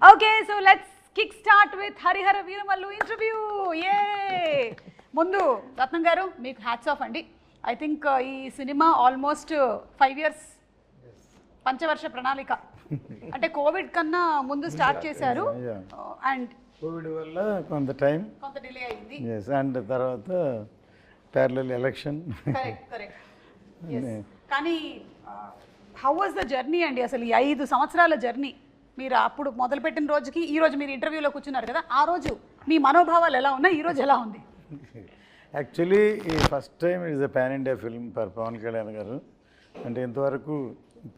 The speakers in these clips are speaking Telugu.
Okay, so let's kickstart with Harihara Veeramallu interview. Yay! ముందు రత్నం గారు మీకు హ్యాట్స్ ఆఫ్ అండి. ఐ థింక్ ఈ సినిమా ఆల్మోస్ట్ 5 years పంచవర్ష ప్రణాళిక అంటే కోవిడ్ కన్నా ముందు స్టార్ట్ చేశారు అండ్ కోవిడ్ వల్ల కొంత డిలే అయింది. అండ్ తర్వాత ప్యారలల్ ఎలక్షన్. కరెక్ట్. కానీ హౌ వాజ్ ద జర్నీ అండి, అసలు ఈ 5 సంవత్సరాల జర్నీ? మీరు అప్పుడు మొదలుపెట్టిన రోజుకి ఈ రోజు మీరు ఇంటర్వ్యూలో కూర్చున్నారు కదా, ఆ రోజు మీ మనోభావాలు ఎలా ఉన్నాయి, ఈ రోజు ఎలా ఉంది? యాక్చువల్లీ ఈ first time it's a pan India film for Pawan Kalyan గారు. అంటే ఇంతవరకు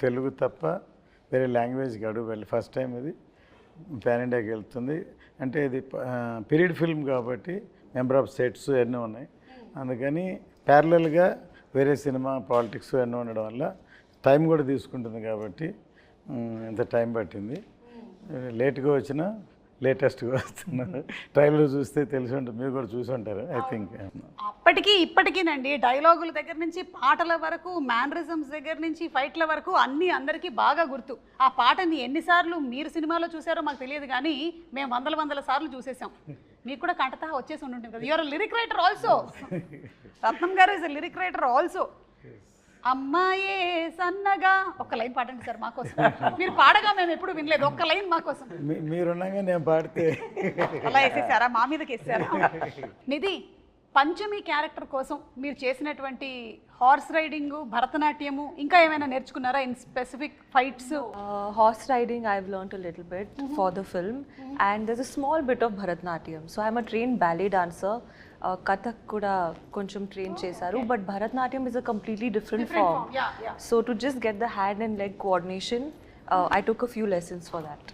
తెలుగు తప్ప వేరే లాంగ్వేజ్కి అడుగు వెళ్ళి ఫస్ట్ టైం ఇది పాన్ ఇండియాకి వెళ్తుంది. అంటే ఇది పీరియడ్ ఫిల్మ్ కాబట్టి మెంబర్ ఆఫ్ సెట్స్ ఎన్నో ఉన్నాయి, అందుకని ప్యారలల్గా వేరే సినిమా పాలిటిక్స్ ఎన్నో ఉండడం వల్ల టైం కూడా తీసుకుంటుంది కాబట్టి ఎంత టైం పట్టింది. లేట్గా వచ్చినా లేటెస్ట్గా వస్తున్నారు. ట్రైలర్ చూస్తే తెలిసి ఉంటుంది, మీరు కూడా చూసి ఉంటారు ఐ థింక్. అప్పటికి ఇప్పటికీనండి డైలాగుల దగ్గర నుంచి పాటల వరకు, మ్యానరిజమ్స్ దగ్గర నుంచి ఫైట్ల వరకు అన్నీ అందరికీ బాగా గుర్తు. ఆ పాటని ఎన్నిసార్లు మీరు సినిమాలో చూసారో మాకు తెలియదు, కానీ మేము వందల సార్లు చూసేసాం. మీకు కూడా కంటతా వచ్చేసి ఉంటుంది కదా. You're lyric writer also. Ratnam garu is lyric writer also. అమ్మాయే సన్నగా ఒక్క లైన్ పాడండి సార్ మాకోసం. మీరు పాడగా మేము ఎప్పుడు వినలేదు, ఒక్క లైన్ మాకోసం. మీరున్నాగా నేను పాడితే అలా వేసేసారా, మా మీదకి వేసారా? నిధి, పంచమి క్యారెక్టర్ కోసం మీరు చేసినటువంటి హార్స్ రైడింగ్, భరతనాట్యము, ఇంకా ఏమైనా నేర్చుకున్నారా in specific fights? Horse riding I've learnt a little bit for the film, and there's a small bit of Bharatnatyam. So I'm a trained ballet dancer. Kathak kuda koncham train chesaru, but Bharatnatyam is a completely different form. Yeah. So to just get the hand and leg coordination, I took a few lessons for that.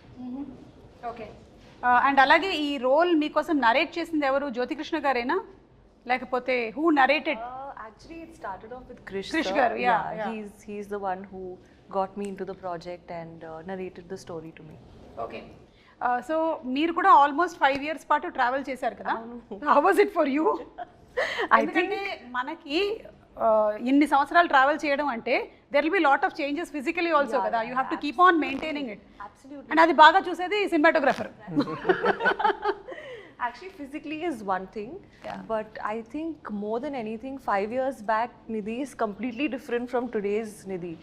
Okay. And అలాగే ఈ రోల్ మీకోసం నరేట్ చేసింది ఎవరు? జ్యోతికృష్ణ గారేనా, లేకపోతే who narrated? Actually it started off with Krish Krish sir. garu, yeah. He's the one who got me into the project and narrated the story to me. Okay. So మీరు కూడా ఆల్మోస్ట్ 5 years పాటు ట్రావెల్ చేశారు కదా. How was it for you? ఎందుకంటే మనకి ఇన్ని సంవత్సరాలు ట్రావెల్ చేయడం అంటే there will be lot of changes physically also కదా. You have to keep on maintaining it. And అది బాగా చూసేది cinematographer. Actually, physically is one thing, but I think more than anything, 5 years back, Nidhi is completely different from today's Nidhi.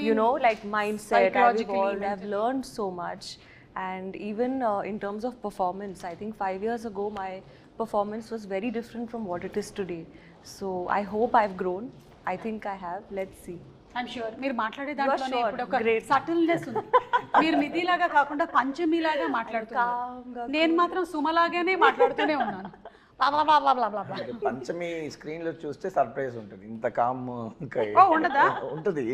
You know, like mindset, I've psychologically, evolved, I've learned so much. And even in terms of performance, I think 5 years ago, my performance was very different from what it is today. So I hope I've grown. I think I have. Let's see. I'm sure మీరు మాట్లాడే దాంట్లోనే ఇప్పుడు ఒక Great. సటిల్నెస్ ఉంది. మీరు నిధిలాగా కాకుండా పంచమిలాగా మాట్లాడుతున్నారు. నేను మాత్రం సుమలాగానే మాట్లాడుతూనే ఉన్నాను. పంచమి స్క్రీన్ లో చూస్తే సర్ప్రైజ్ ఉంటుంది. ఇంత కామ్ ఉండదా? ఉంటుంది.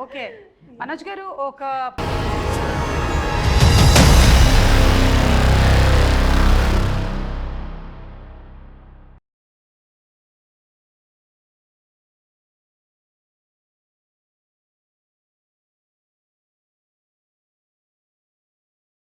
ఓకే. మనోజ్ గారు, ఒక